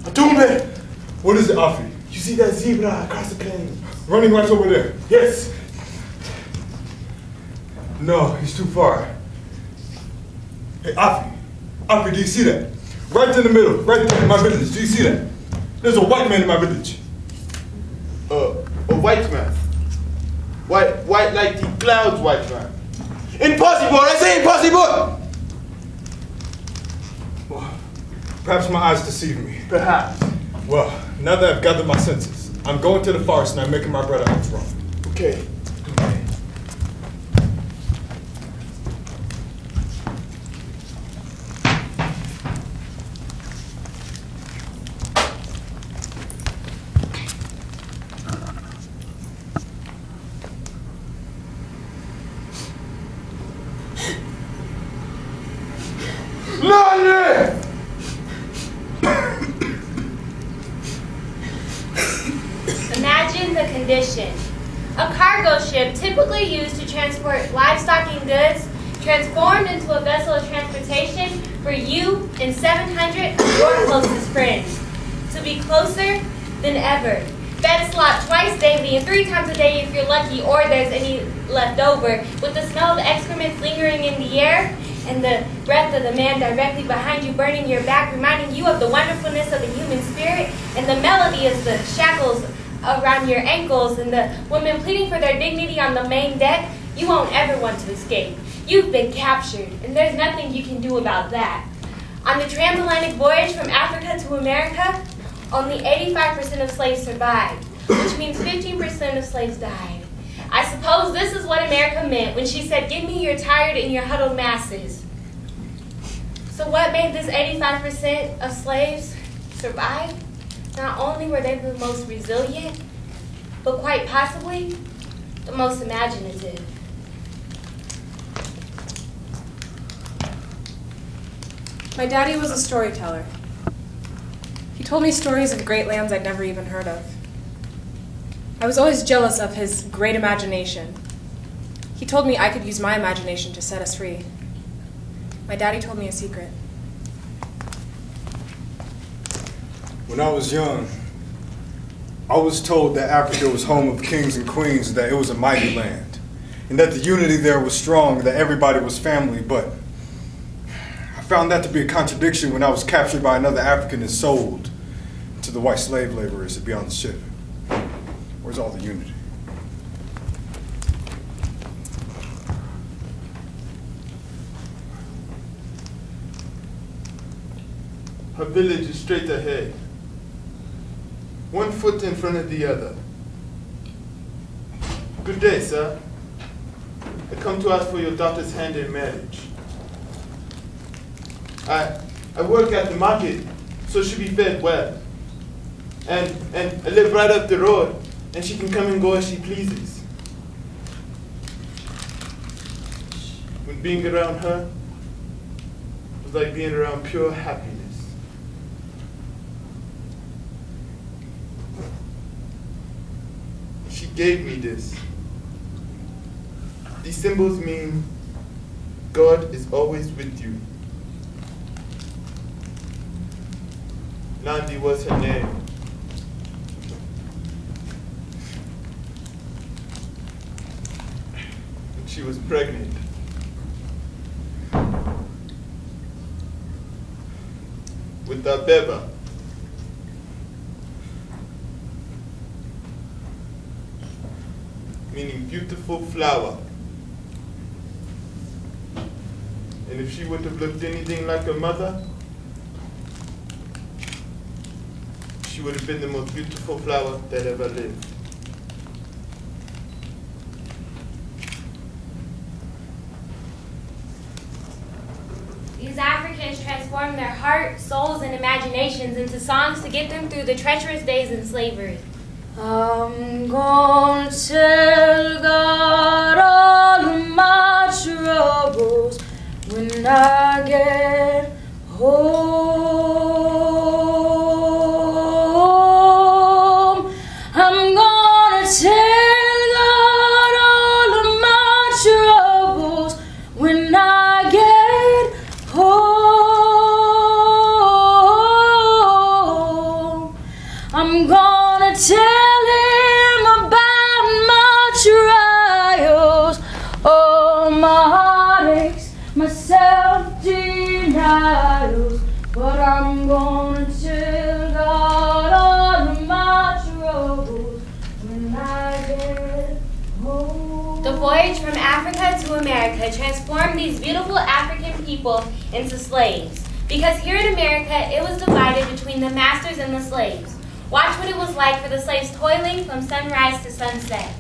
Atumbe! What is it, Afi? You see that zebra across the plain? Running right over there. Yes. No, he's too far. Hey, Afi. Afi, do you see that? Right in the middle, right there in my village. Do you see that? There's a white man in my village. A white man? White like the clouds, white man. Impossible! I say impossible! Well, perhaps my eyes deceive me. Perhaps. Well, now that I've gathered my senses, I'm going to the forest and I'm making my brother act wrong. Okay. Imagine the condition. A cargo ship typically used to transport livestock and goods transformed into a vessel of transportation for you and 700 of your closest friends. To be closer than ever. Fed slop twice daily and 3 times a day if you're lucky or there's any left over, with the smell of excrement lingering in the air and the breath of the man directly behind you burning your back, reminding you of the wonderfulness of the human spirit, and the melody of the shackles around your ankles and the women pleading for their dignity on the main deck. You won't ever want to escape. You've been captured, and there's nothing you can do about that. On the transatlantic voyage from Africa to America, only 85% of slaves survived, which means 15% of slaves died. I suppose this is what America meant when she said, "Give me your tired and your huddled masses." So what made this 85% of slaves survive? Not only were they the most resilient, but quite possibly the most imaginative. My daddy was a storyteller. He told me stories of great lands I'd never even heard of. I was always jealous of his great imagination. He told me I could use my imagination to set us free. My daddy told me a secret. When I was young, I was told that Africa was home of kings and queens, that it was a mighty land, and that the unity there was strong, that everybody was family, but I found that to be a contradiction when I was captured by another African and sold to the white slave laborers to be on the ship. Where's all the unity? Her village is straight ahead. 1 foot in front of the other. Good day, sir. I come to ask for your daughter's hand in marriage. I work at the market, so she'll be fed well. And I live right up the road, and she can come and go as she pleases. When being around her was like being around pure happiness. She gave me this. These symbols mean God is always with you. Nandi was her name. And she was pregnant. With the beba. Meaning beautiful flower. And if she would have looked anything like her mother, she would have been the most beautiful flower that ever lived. These Africans transformed their hearts, souls, and imaginations into songs to get them through the treacherous days in slavery. I'm gonna tell God all of my troubles when I get home. I'm gonna tell God all gonna tell him about my trials, all my heartaches, my self-denials. But I'm gonna tell God all of my troubles when I get home. The voyage from Africa to America transformed these beautiful African people into slaves. Because here in America, it was divided between the masters and the slaves. Watch what it was like for the slaves toiling from sunrise to sunset.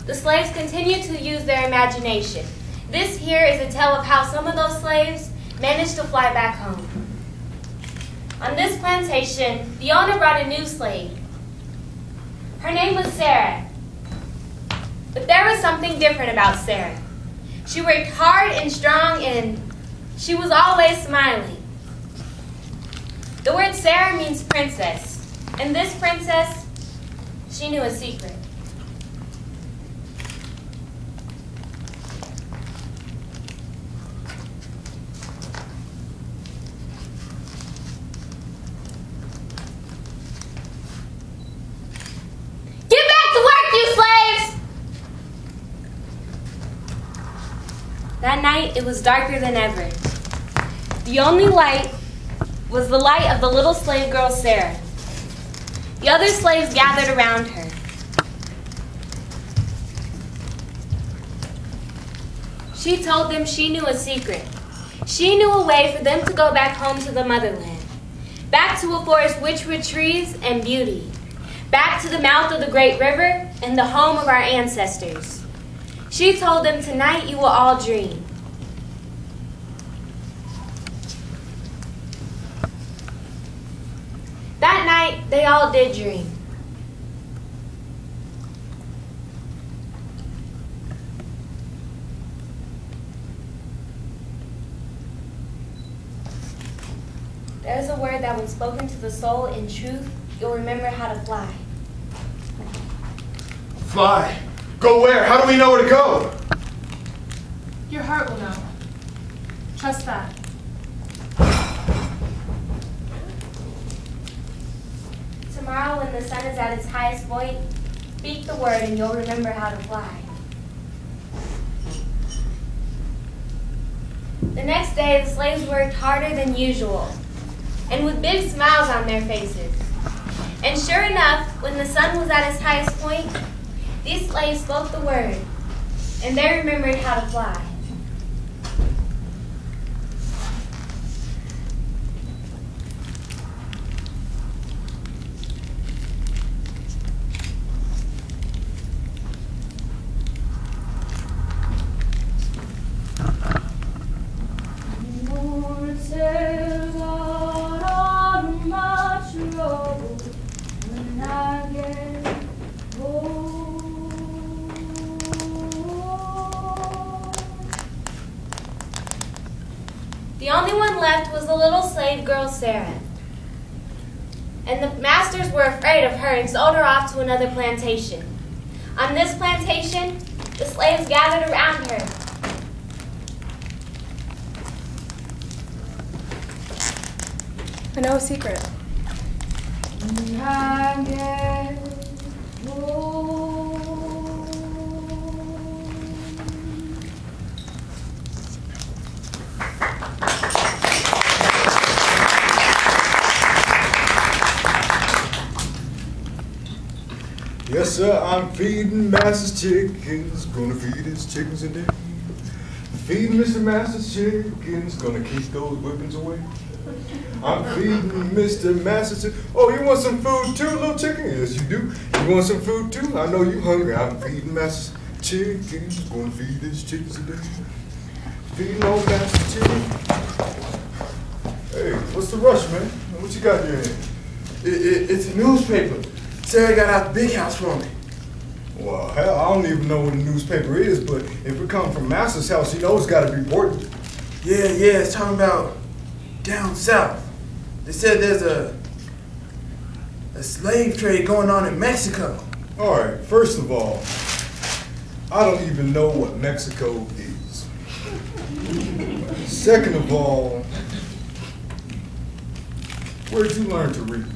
The slaves continued to use their imagination. This here is a tale of how some of those slaves managed to fly back home. On this plantation, the owner brought a new slave. Her name was Sarah. But there was something different about Sarah. She worked hard and strong, and she was always smiling. The word Sarah means princess, and this princess, she knew a secret. That night, it was darker than ever. The only light was the light of the little slave girl, Sarah. The other slaves gathered around her. She told them she knew a secret. She knew a way for them to go back home to the motherland, back to a forest rich with trees and beauty, back to the mouth of the great river and the home of our ancestors. She told them, tonight you will all dream. That night, they all did dream. There's a word that when spoken to the soul in truth, you'll remember how to fly. Fly? Go where? How do we know where to go? Your heart will know. Trust that. Tomorrow, when the sun is at its highest point, speak the word and you'll remember how to fly. The next day, the slaves worked harder than usual, and with big smiles on their faces. And sure enough, when the sun was at its highest point, these slaves spoke the word, and they remembered how to fly. The only one left was the little slave girl, Sarah. And the masters were afraid of her and sold her off to another plantation. On this plantation, the slaves gathered around her. I know a secret. When I get home. Yes, sir, I'm feeding Master's chickens, gonna feed his chickens today. Feeding Mr. Master's chickens, gonna keep those whippings away. I'm feeding Mr. Master's chickens. Oh, you want some food too, little chicken? Yes, you do. You want some food too? I know you hungry. I'm feeding Master's chickens, gonna feed his chickens today. Feeding old Master's chickens. Hey, what's the rush, man? What you got in your hand? It's a newspaper. Sarah got out the big house for me. Well, hell, I don't even know what a newspaper is, but if it comes from Master's house, you know it's got to be important. Yeah, it's talking about down south. They said there's a slave trade going on in Mexico. All right, first of all, I don't even know what Mexico is. Second of all, where'd you learn to read?